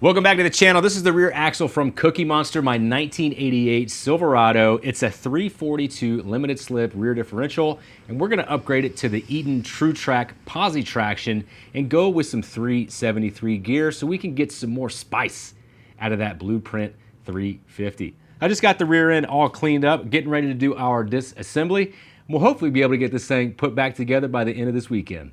Welcome back to the channel. This is the rear axle from Cookie Monster, my 1988 Silverado. It's a 342 limited slip rear differential, and we're gonna upgrade it to the Eaton Trac Posi traction and go with some 373 gear so we can get some more spice out of that Blueprint 350. I just got the rear end all cleaned up, getting ready to do our disassembly. We'll hopefully be able to get this thing put back together by the end of this weekend.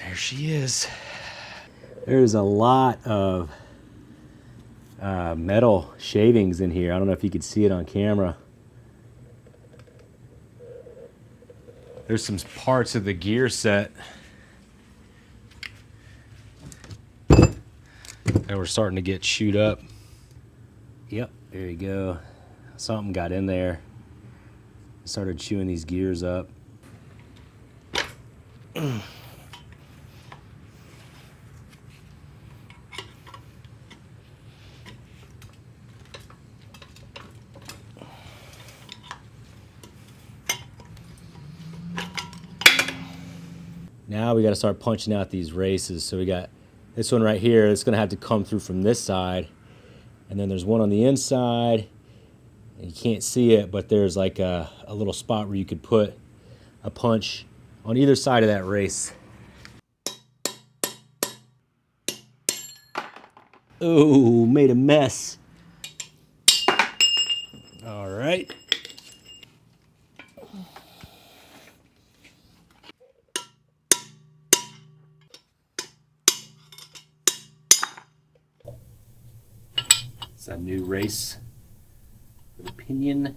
There she is. There's a lot of metal shavings in here. I don't know if you could see it on camera. There's some parts of the gear set that were starting to get chewed up. Yep, there you go. Something got in there. Started chewing these gears up. Now we got to start punching out these races. So we got this one right here. It's going to have to come through from this side. And then there's one on the inside. And you can't see it, but there's like a little spot where you could put a punch on either side of that race. Oh, made a mess. All right. It's a new race for the Pinion.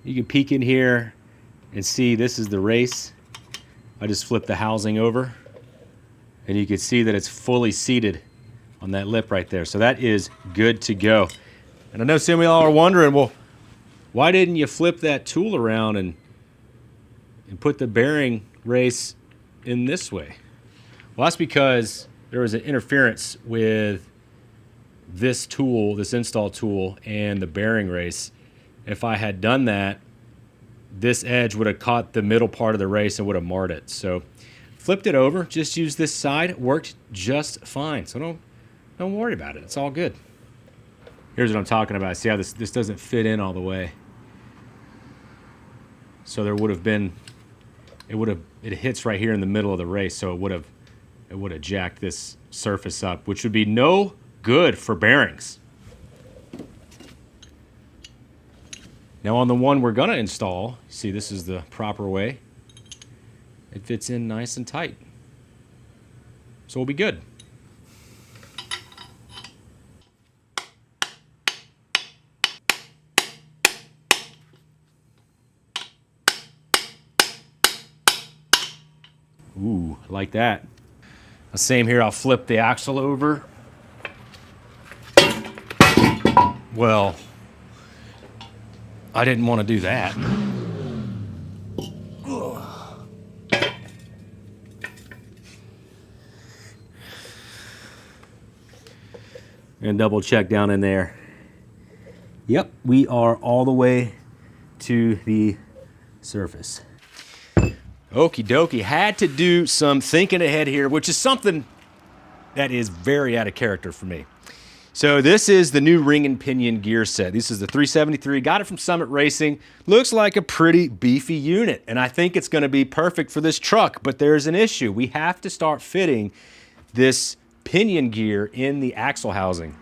You can peek in here and see this is the race. I just flipped the housing over and you can see that it's fully seated on that lip right there. So that is good to go. And I know some of y'all are wondering, well, why didn't you flip that tool around and put the bearing race in this way? Well, that's because there was an interference with this tool, this install tool, and the bearing race. If I had done that, this edge would have caught the middle part of the race and would have marred it. So flipped it over, just used this side, worked just fine. So don't worry about it, it's all good. Here's what I'm talking about. See how this doesn't fit in all the way. So there would have been, it hits right here in the middle of the race, so it would have jacked this surface up, which would be no good for bearings. Now on the one we're gonna install, see, this is the proper way. It fits in nice and tight. So we'll be good. Ooh, I like that. The same here, I'll flip the axle over. Well, I didn't want to do that. And double check down in there. Yep, we are all the way to the surface. Okie dokie, had to do some thinking ahead here, which is something that is very out of character for me. So this is the new ring and pinion gear set. This is the 373, got it from Summit Racing. Looks like a pretty beefy unit, and I think it's gonna be perfect for this truck, but there's an issue. We have to start fitting this pinion gear in the axle housing.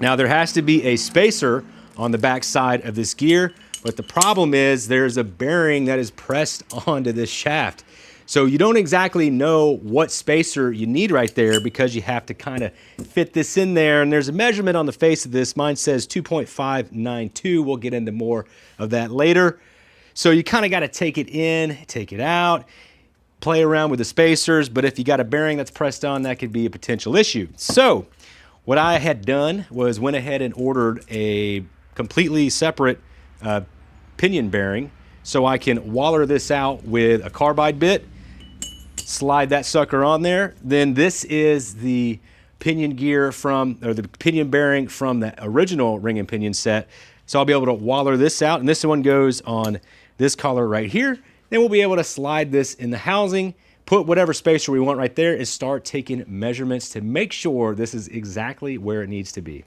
Now there has to be a spacer on the back side of this gear, but the problem is there's a bearing that is pressed onto this shaft. So you don't exactly know what spacer you need right there because you have to kind of fit this in there. And there's a measurement on the face of this. Mine says 2.592. We'll get into more of that later. So you kind of got to take it in, take it out, play around with the spacers. But if you got a bearing that's pressed on, that could be a potential issue. So what I had done was went ahead and ordered a completely separate pinion bearing so I can waller this out with a carbide bit, slide that sucker on there. Then this is the pinion gear from, or the pinion bearing from the original ring and pinion set. So I'll be able to waller this out, and this one goes on this collar right here. Then we'll be able to slide this in the housing, put whatever spacer we want right there, and start taking measurements to make sure this is exactly where it needs to be.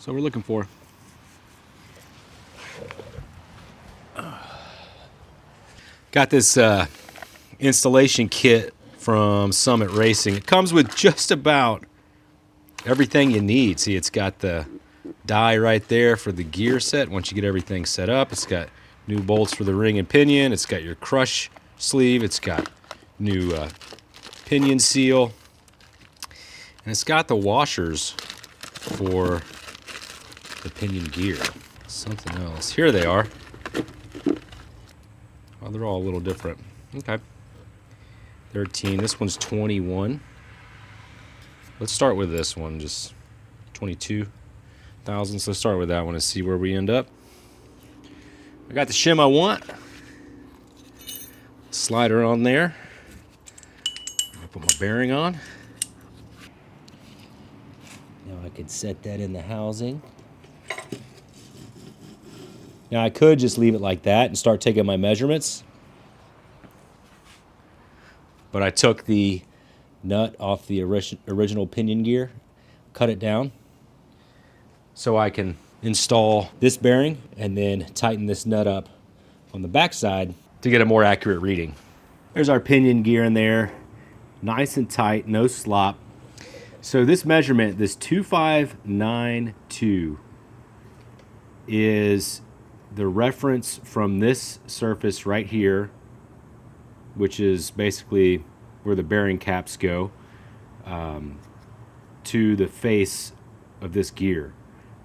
So we're looking for. Got this installation kit from Summit Racing. It comes with just about everything you need. See, it's got the die right there for the gear set. Once you get everything set up, it's got new bolts for the ring and pinion. It's got your crush sleeve. It's got new pinion seal. And it's got the washers for the pinion gear. Something else. Here they are. Oh, they're all a little different. Okay. 13. This one's 21. Let's start with this one. Just 22,000. So let's start with that one and see where we end up. I got the shim I want. Slider on there. I'm gonna put my bearing on. Now I can set that in the housing. Now I could just leave it like that and start taking my measurements. But I took the nut off the original pinion gear, cut it down, so I can install this bearing and then tighten this nut up on the back side to get a more accurate reading. There's our pinion gear in there, nice and tight, no slop. So this measurement, this 2592, is the reference from this surface right here, which is basically where the bearing caps go, to the face of this gear.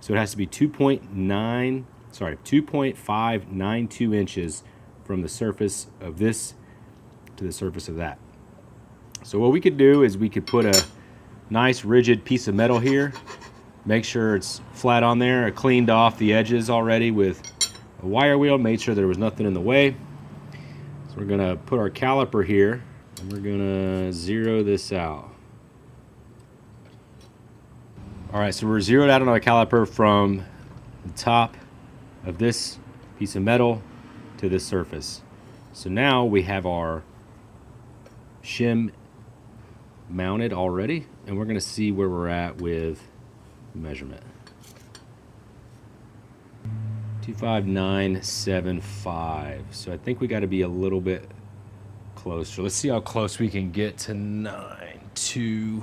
So it has to be 2.592 inches from the surface of this to the surface of that. So what we could do is we could put a nice rigid piece of metal here, make sure it's flat on there. I cleaned off the edges already with a wire wheel, made sure there was nothing in the way. So we're gonna put our caliper here and we're gonna zero this out. All right, so we're zeroed out on our caliper from the top of this piece of metal to this surface. So now we have our shim mounted already, and we're going to see where we're at with measurement. 25975. So I think we got to be a little bit closer. Let's see how close we can get to 9.2.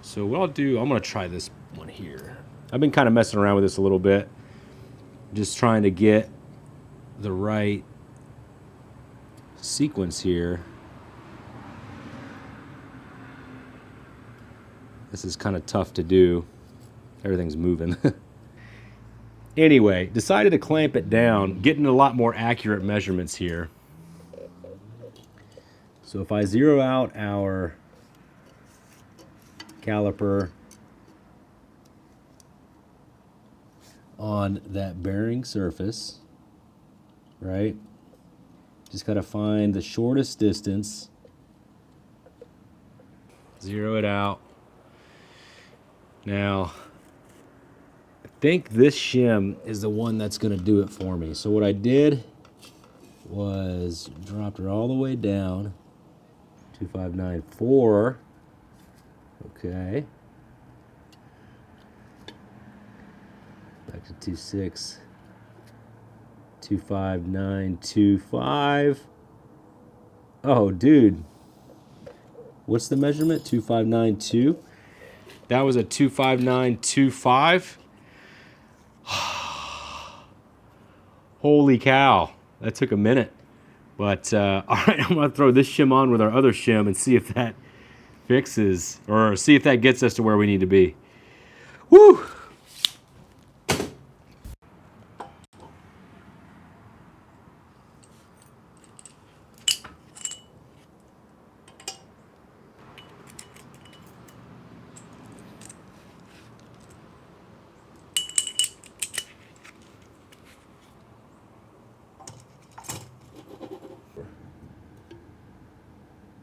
So what I'll do, I'm going to try this one here. I've been kind of messing around with this a little bit, just trying to get the right sequence here. This is kind of tough to do. Everything's moving. Anyway, decided to clamp it down, getting a lot more accurate measurements here. So if I zero out our caliper on that bearing surface, right? Just got to find the shortest distance, zero it out. Now, I think this shim is the one that's going to do it for me. So what I did was dropped her all the way down, 2594. Okay. Back to 26. 25925. Oh, dude. What's the measurement? 2592. That was a 25925. Holy cow. That took a minute. But, all right, I'm going to throw this shim on with our other shim and see if that fixes, or see if that gets us to where we need to be. Woo!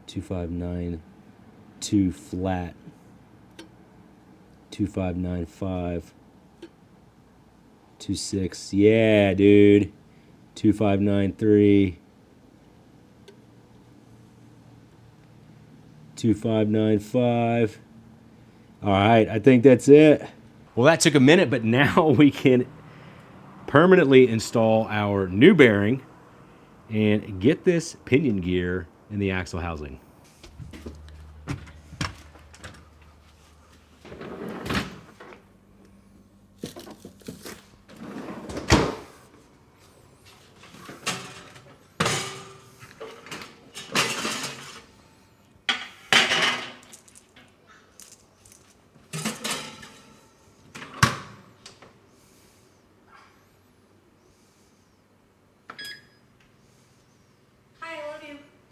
$2,592 flat, 2,595, 26. Yeah, dude. 2,593, 2,595. All right, I think that's it. Well, that took a minute, but now we can permanently install our new bearing and get this pinion gear in the axle housing.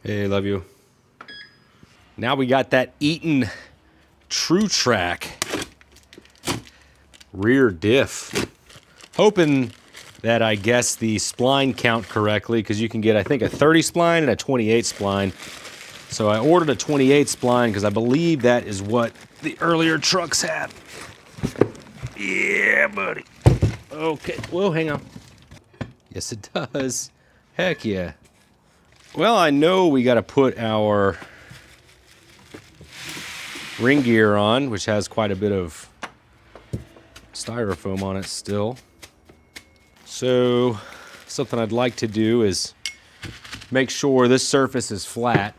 Hey, love you. Now we got that Eaton Trac rear diff. Hoping that I guess the spline count correctly, because you can get, I think, a 30 spline and a 28 spline. So I ordered a 28 spline because I believe that is what the earlier trucks had. Yeah, buddy. Okay, whoa, hang on. Yes, it does. Heck yeah. Well, I know we got to put our ring gear on, which has quite a bit of styrofoam on it still. So something I'd like to do is make sure this surface is flat.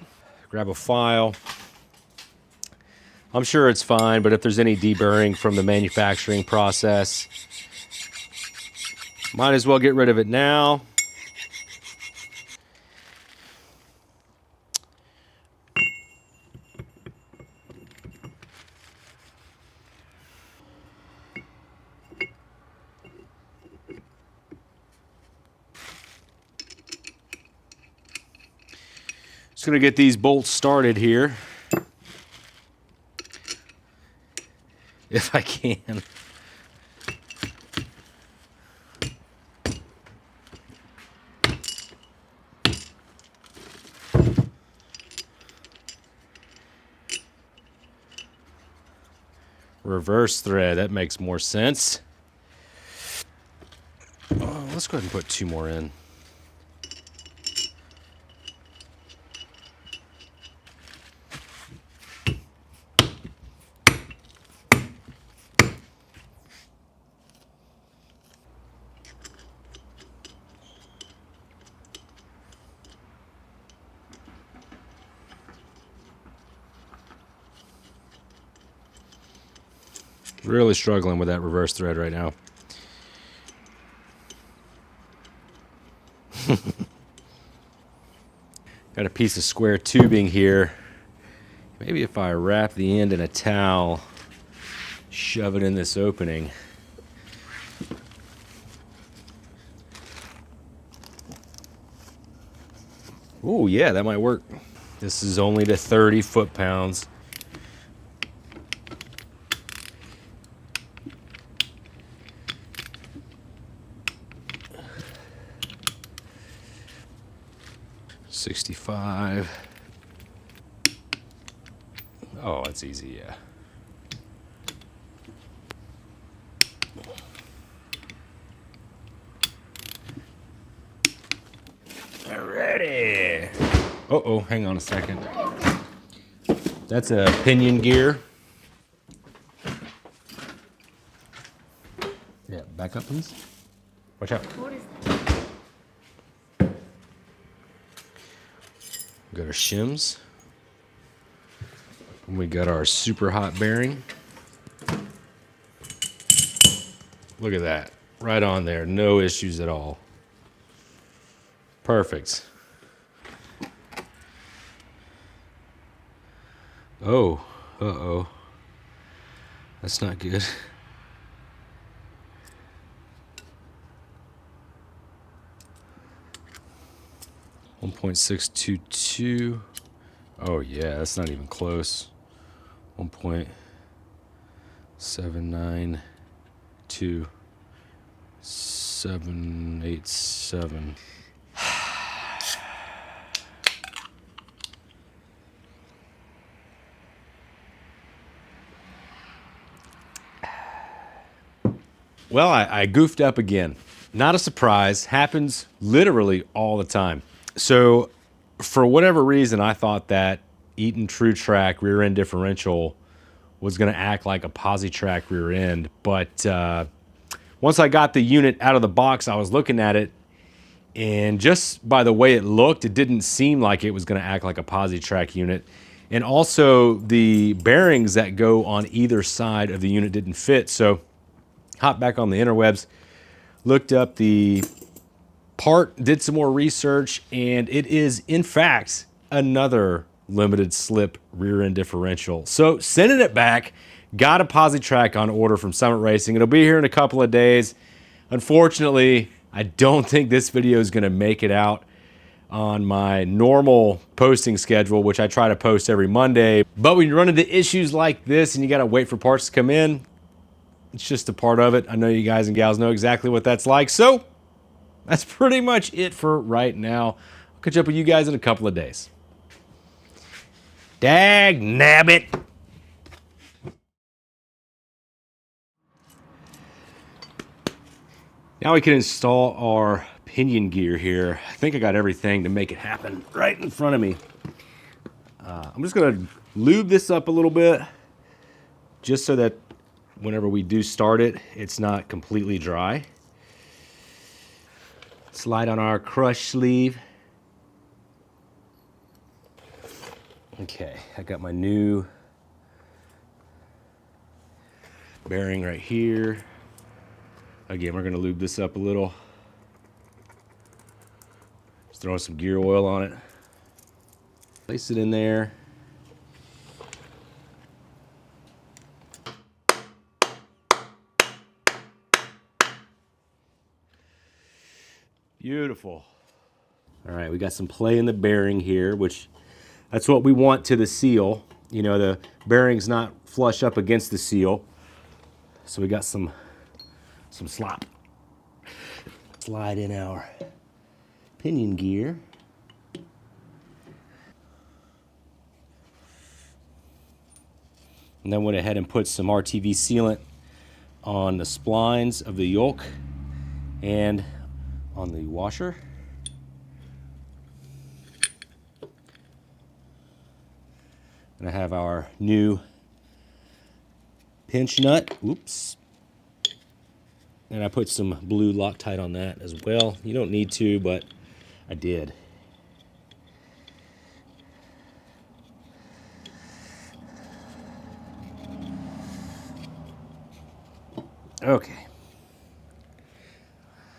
Grab a file. I'm sure it's fine, but if there's any deburring from the manufacturing process, might as well get rid of it now. Just gonna get these bolts started here, if I can. Reverse thread, that makes more sense. Let's go ahead and put 2 more in. Really struggling with that reverse thread right now. Got a piece of square tubing here. Maybe if I wrap the end in a towel, shove it in this opening. Oh yeah, that might work. This is only to 30 foot-pounds. $65. Oh, that's easy, yeah. Alrighty. Uh-oh, hang on a second. That's a pinion gear. Yeah, back up, please. Watch out. What is that? We got our shims. And we got our super hot bearing. Look at that. Right on there. No issues at all. Perfect. Oh, uh-oh. That's not good. .622. Oh yeah, that's not even close. 1.792787. Well, I goofed up again. Not a surprise. Happens literally all the time. So, for whatever reason, I thought that Eaton True Track rear end differential was going to act like a Posi Trac rear end. But once I got the unit out of the box, I was looking at it, and just by the way it looked, it didn't seem like it was going to act like a Posi Trac unit. And also, the bearings that go on either side of the unit didn't fit. So, hopped back on the interwebs, looked up the part, did some more research, and it is, in fact, another limited slip rear end differential. So sending it back, got a Posi Trac on order from Summit Racing. It'll be here in a couple of days. Unfortunately, I don't think this video is going to make it out on my normal posting schedule, which I try to post every Monday. But when you run into issues like this and you got to wait for parts to come in, it's just a part of it. I know you guys and gals know exactly what that's like. So that's pretty much it for right now. I'll catch up with you guys in a couple of days. Dag nabbit. Now we can install our pinion gear here. I think I got everything to make it happen right in front of me. I'm just gonna lube this up a little bit just so that whenever we do start it, it's not completely dry. Slide on our crush sleeve. Okay, I got my new bearing right here. Again, we're gonna lube this up a little. Just throwing some gear oil on it. Place it in there. Beautiful. All right, we got some play in the bearing here, which that's what we want to the seal. You know, the bearing's not flush up against the seal. So we got some slop. Slide in our pinion gear. And then went ahead and put some RTV sealant on the splines of the yoke and on the washer. And I have our new pinch nut. Oops. And I put some blue Loctite on that as well. You don't need to, but I did. Okay.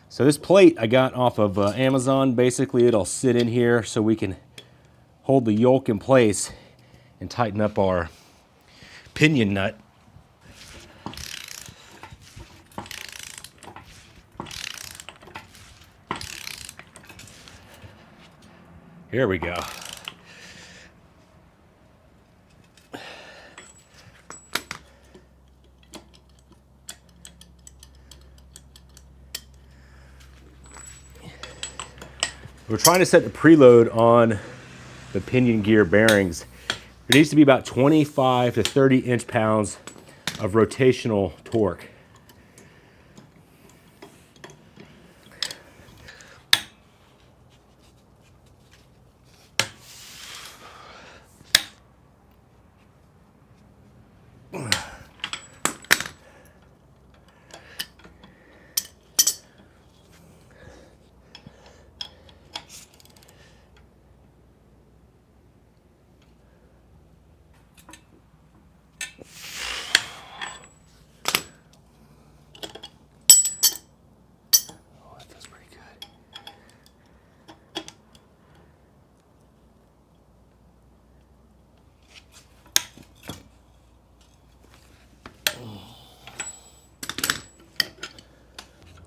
So this plate I got off of Amazon. Basically, it'll sit in here so we can hold the yoke in place and tighten up our pinion nut. Here we go. We're trying to set the preload on the pinion gear bearings. There needs to be about 25 to 30 inch-pounds of rotational torque.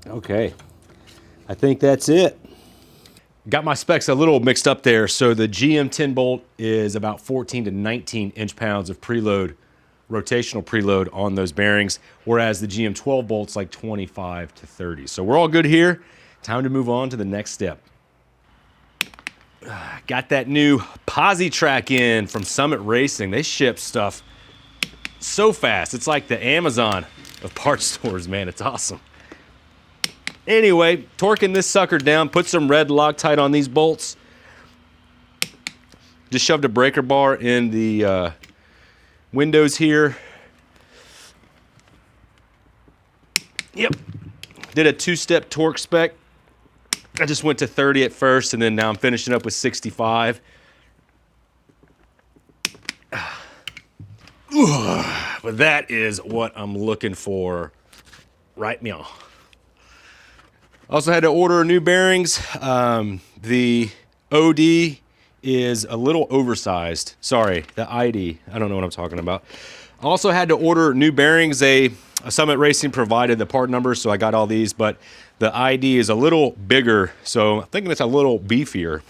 Okay, I think that's it. Got my specs a little mixed up there. So the GM 10 bolt is about 14 to 19 inch-pounds of preload, rotational preload on those bearings, whereas the GM 12 bolt's like 25 to 30. So we're all good here. Time to move on to the next step. Got that new Posi Trac in from Summit Racing. They ship stuff so fast. It's like the Amazon of parts stores, man. It's awesome. Anyway, torquing this sucker down, put some red Loctite on these bolts. Just shoved a breaker bar in the windows here. Yep. Did a two-step torque spec. I just went to 30 at first, and then now I'm finishing up with 65. But that is what I'm looking for right now. Also had to order new bearings. The OD is a little oversized. Sorry, the ID. I don't know what I'm talking about. Also had to order new bearings. A Summit Racing provided the part numbers, so I got all these, but the ID is a little bigger, so I'm thinking it's a little beefier.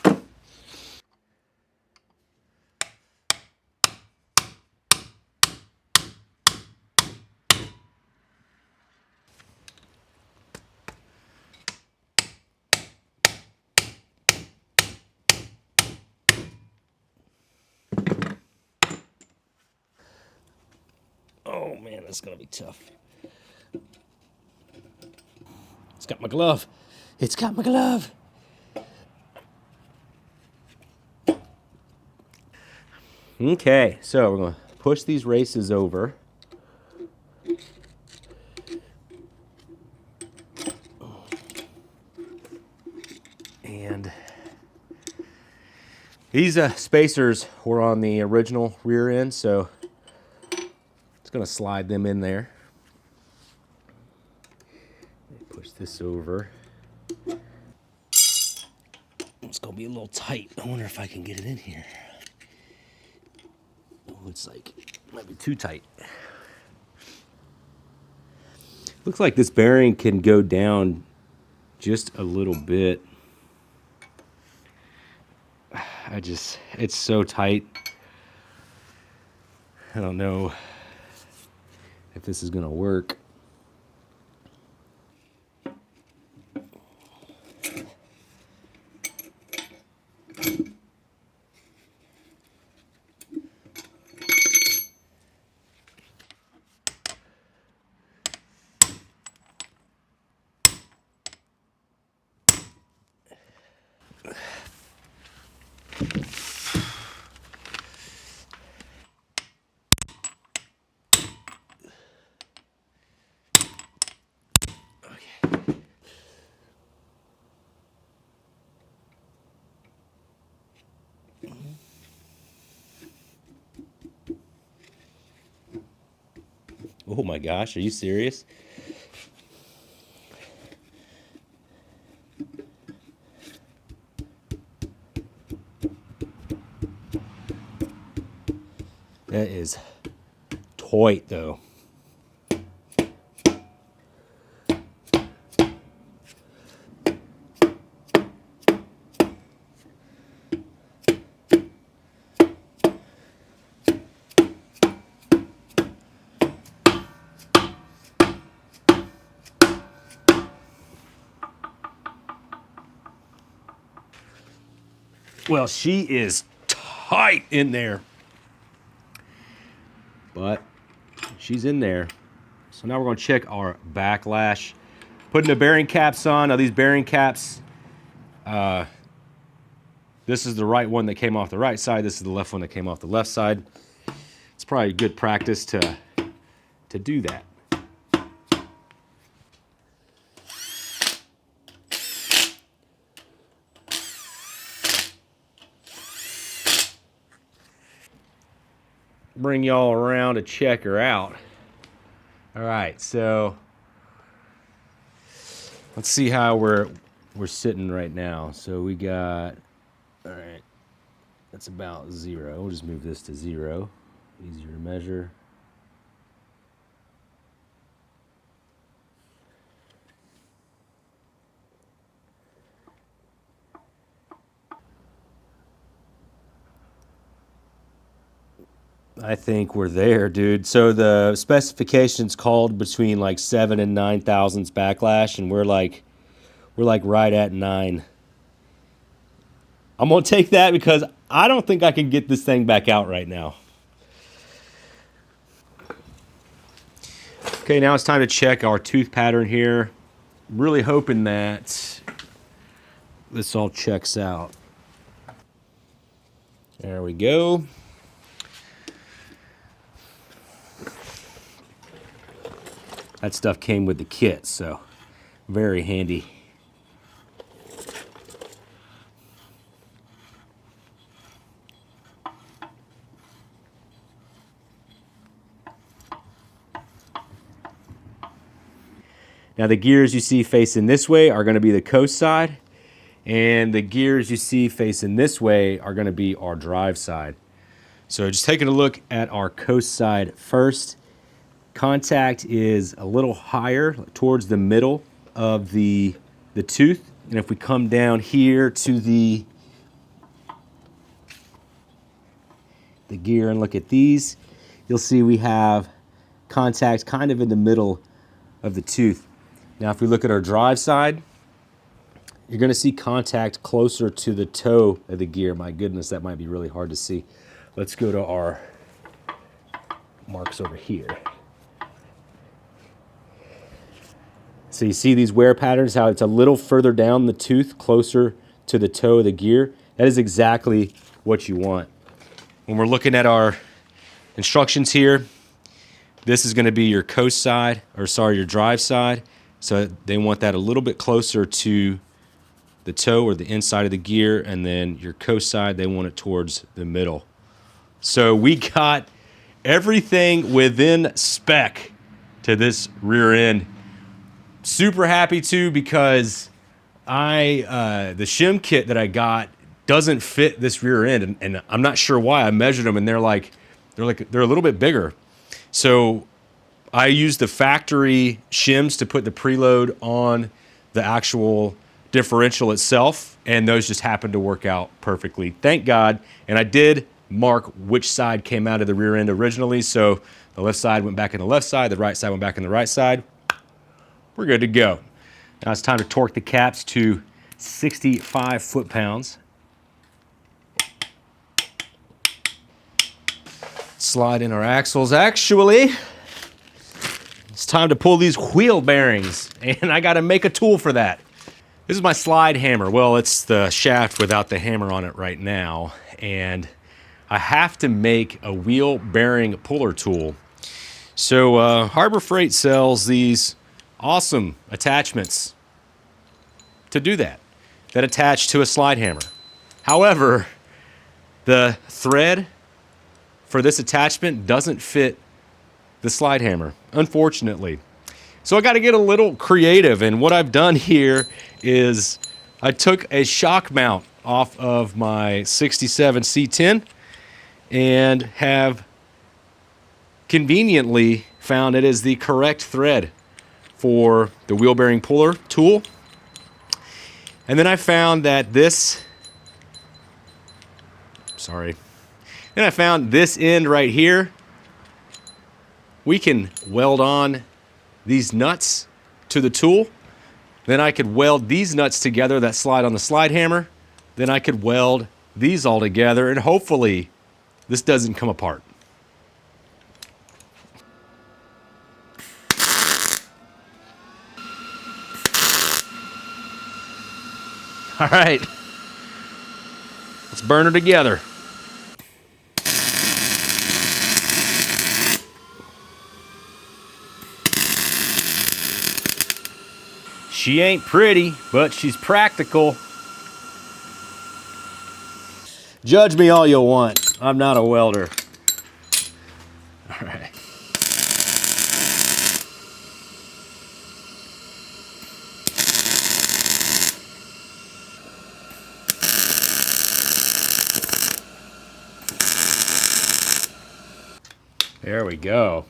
Oh man, that's gonna be tough. It's got my glove. It's got my glove. Okay, so we're gonna push these races over. And these spacers were on the original rear end, so it's gonna slide them in there. Push this over. It's gonna be a little tight. I wonder if I can get it in here. Oh, it's like, might be too tight. Looks like this bearing can go down just a little bit. It's so tight. I don't know if this is gonna work. Oh my gosh, are you serious? That is tight though. Well, she is tight in there. But she's in there. So now we're going to check our backlash. Putting the bearing caps on. Now these bearing caps, this is the right one that came off the right side. This is the left one that came off the left side. It's probably good practice to do that. Bring y'all around to check her out. All right, so let's see how we're sitting right now. So we got, all right, that's about 0. We'll just move this to 0. Easier to measure. I think we're there, dude. So the specifications called between like 7 and 9 thousandths backlash, and we're like right at 9. I'm gonna take that because I don't think I can get this thing back out right now. Okay, now it's time to check our tooth pattern here. I'm really hoping that this all checks out. There we go. That stuff came with the kit, so very handy. Now the gears you see facing this way are going to be the coast side, and the gears you see facing this way are going to be our drive side. So just taking a look at our coast side first. Contact is a little higher towards the middle of the tooth. And if we come down here to the gear and look at these, you'll see we have contact kind of in the middle of the tooth. Now if we look at our drive side, you're going to see contact closer to the toe of the gear. My goodness, that might be really hard to see. Let's go to our marks over here. So you see these wear patterns, how it's a little further down the tooth, closer to the toe of the gear. That is exactly what you want. When we're looking at our instructions here, this is going to be your coast side, or sorry, your drive side. So they want that a little bit closer to the toe or the inside of the gear, and then your coast side, they want it towards the middle. So we got everything within spec to this rear end. Super happy too, because the shim kit that I got doesn't fit this rear end, and I'm not sure why. I measured them and they're a little bit bigger. So I used the factory shims to put the preload on the actual differential itself, and those just happened to work out perfectly. Thank God. And I did mark which side came out of the rear end originally, so the left side went back in the left side, the right side went back in the right side. We're good to go. Now it's time to torque the caps to 65 foot-pounds. Slide in our axles. Actually, it's time to pull these wheel bearings, and I got to make a tool for that. This is my slide hammer. Well, it's the shaft without the hammer on it right now, and I have to make a wheel bearing puller tool. So Harbor Freight sells these awesome attachments to do that attach to a slide hammer. However, the thread for this attachment doesn't fit the slide hammer. unfortunately. So I got to get a little creative, and what I've done here is I took a shock mount off of my 67 C10 and have conveniently found it is the correct thread for the wheel bearing puller tool. And then I found that this end right here, we can weld on these nuts to the tool. Then I could weld these nuts together that slide on the slide hammer. Then I could weld these all together, and hopefully this doesn't come apart. All right, let's burn her together. She ain't pretty, but she's practical. Judge me all you want. I'm not a welder. All right. There we go.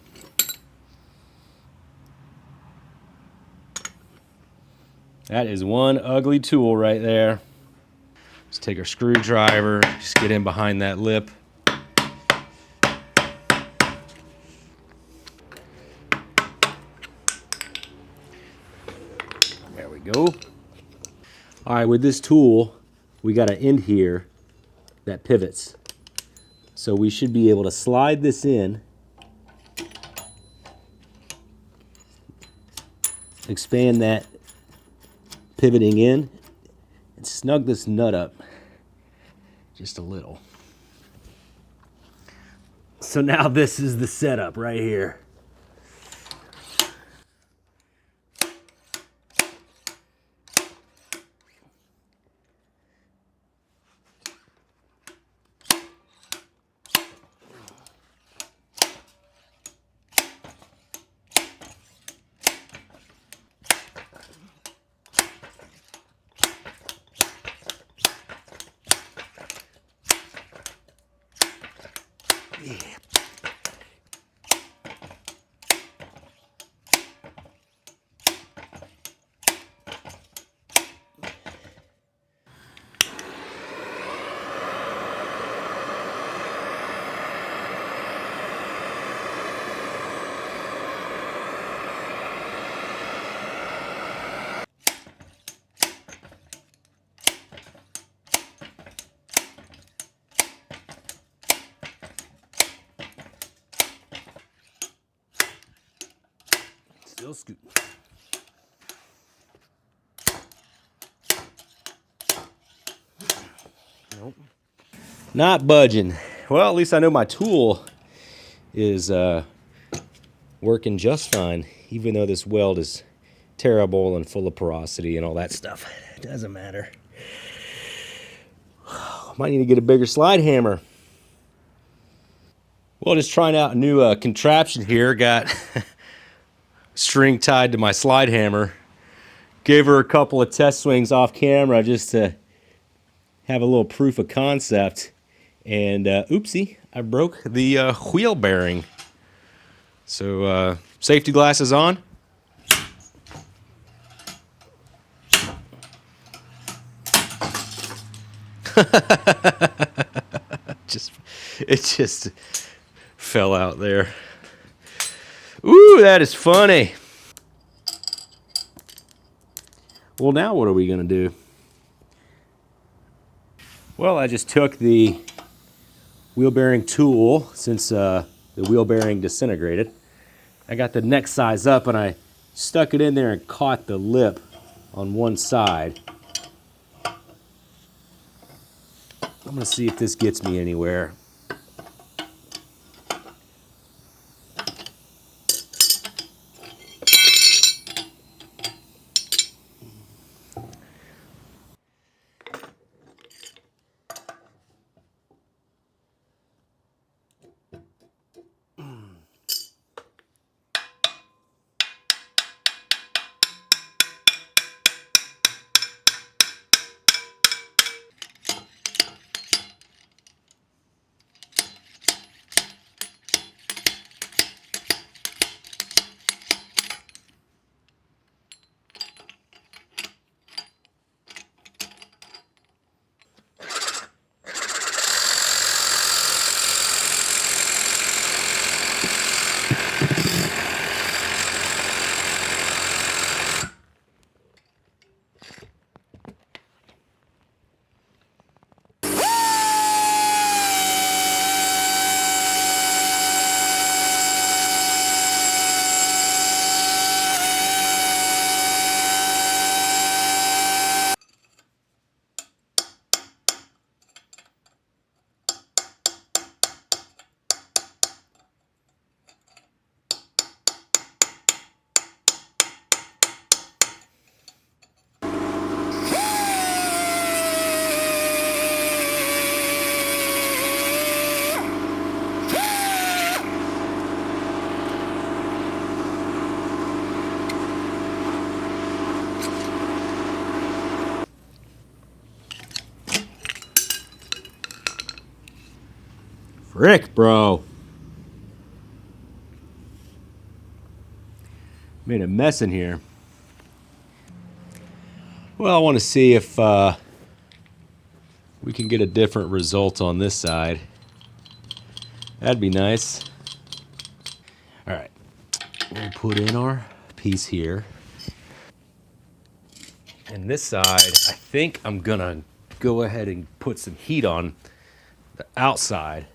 That is one ugly tool right there. Let's take our screwdriver, just get in behind that lip. There we go. All right, with this tool, we got an end here that pivots. So we should be able to slide this in, expand that pivoting in, and snug this nut up just a little. So now this is the setup right here. Yeah. Still scoop. Nope. Not budging. Well, at least I know my tool is working just fine, even though this weld is terrible and full of porosity and all that stuff. It doesn't matter. Might need to get a bigger slide hammer. Well, just trying out a new contraption here. Got string tied to my slide hammer. Gave her a couple of test swings off camera just to have a little proof of concept. And oopsie, I broke the wheel bearing. So safety glasses on. It just fell out there. Ooh, that is funny. Well, now what are we gonna do? Well, I just took the wheel bearing tool, since the wheel bearing disintegrated. I got the neck size up and I stuck it in there and caught the lip on one side. I'm gonna see if this gets me anywhere. Frick, bro. Made a mess in here. Well, I want to see if we can get a different result on this side. That'd be nice. All right, we'll put in our piece here. And this side, I think I'm gonna go ahead and put some heat on the outside.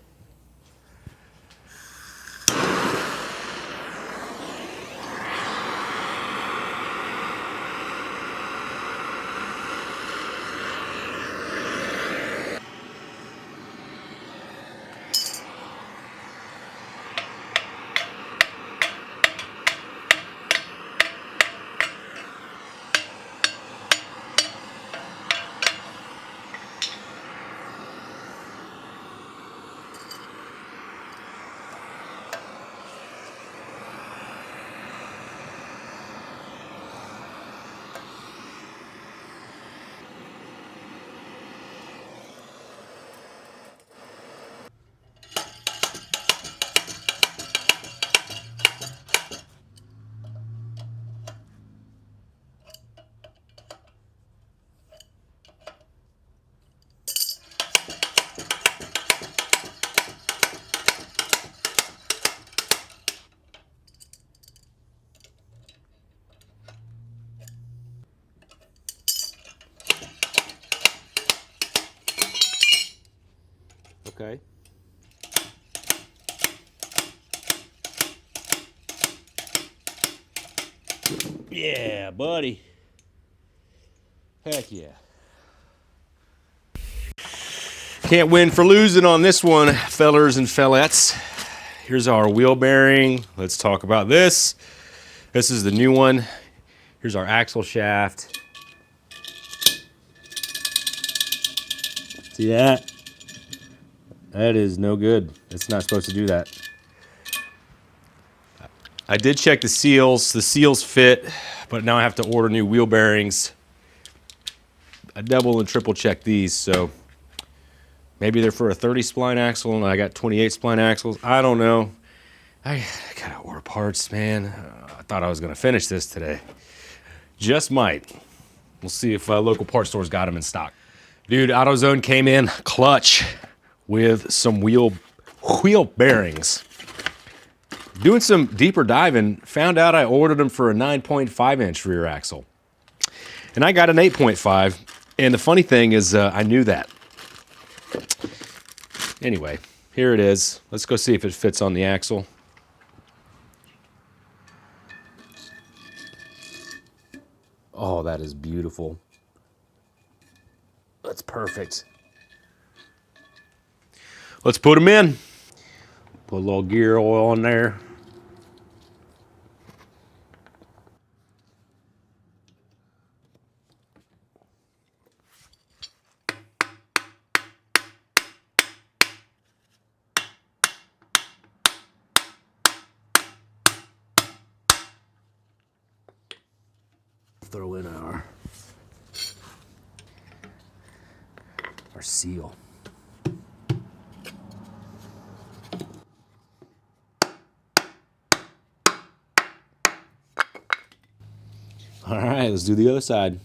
Okay. Yeah, buddy. Heck yeah. Can't win for losing on this one, fellers and fellettes. Here's our wheel bearing. Let's talk about this. This is the new one. Here's our axle shaft. See that? That is no good. It's not supposed to do that. I did check the seals. The seals fit, but now I have to order new wheel bearings. I double and triple check these, so maybe they're for a 30 spline axle and I got 28 spline axles. I don't know. I gotta order parts, man. I thought I was gonna finish this today. Just might. We'll see if local parts stores got them in stock. Dude, AutoZone came in clutch with some wheel bearings. Doing some deeper diving, found out I ordered them for a 9.5 inch rear axle. And I got an 8.5. And the funny thing is, I knew that. Anyway, here it is. Let's go see if it fits on the axle. Oh, that is beautiful. That's perfect. Let's put them in. Put a little gear oil in there. Throw in our seal. All right, let's do the other side.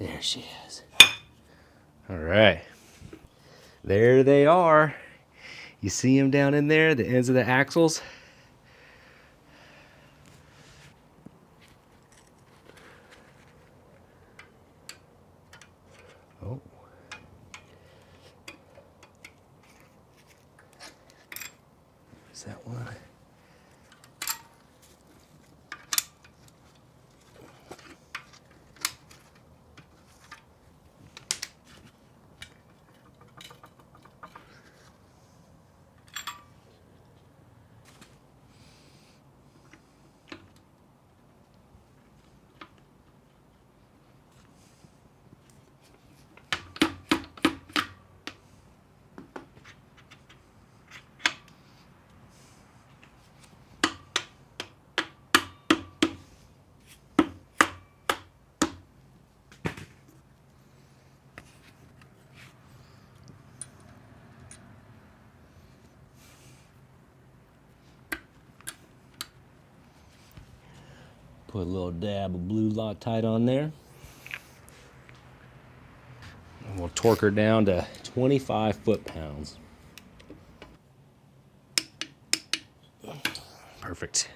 There she is. All right. There they are. You see them down in there, the ends of the axles? Oh. Is that one? Put a little dab of blue Loctite on there. And we'll torque her down to 25 foot-pounds. Perfect.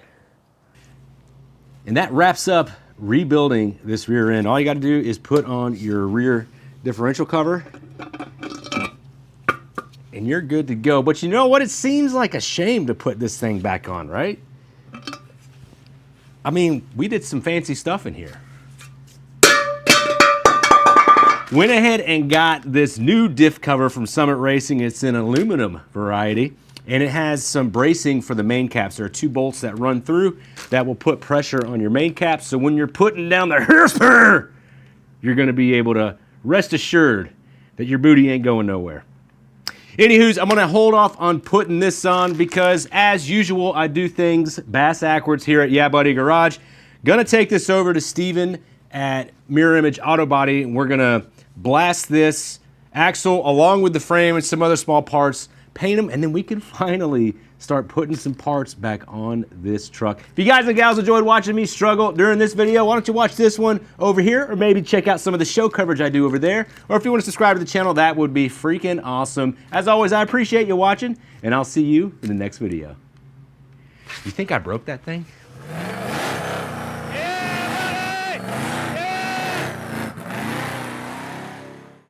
And that wraps up rebuilding this rear end. All you got to do is put on your rear differential cover and you're good to go. But you know what? It seems like a shame to put this thing back on, right? I mean, we did some fancy stuff in here. Went ahead and got this new diff cover from Summit Racing. It's an aluminum variety, and it has some bracing for the main caps. There are 2 bolts that run through that will put pressure on your main caps. So when you're putting down the horsepower, you're gonna be able to rest assured that your booty ain't going nowhere. Anywho's, I'm gonna hold off on putting this on because, as usual, I do things bass-ackwards here at Yeah Buddy Garage. Gonna take this over to Steven at Mirror Image Auto Body, and we're gonna blast this axle along with the frame and some other small parts, paint them, and then we can finally start putting some parts back on this truck. If you guys and gals enjoyed watching me struggle during this video, why don't you watch this one over here, or maybe check out some of the show coverage I do over there, or if you want to subscribe to the channel, that would be freaking awesome. As always, I appreciate you watching, and I'll see you in the next video. You think I broke that thing?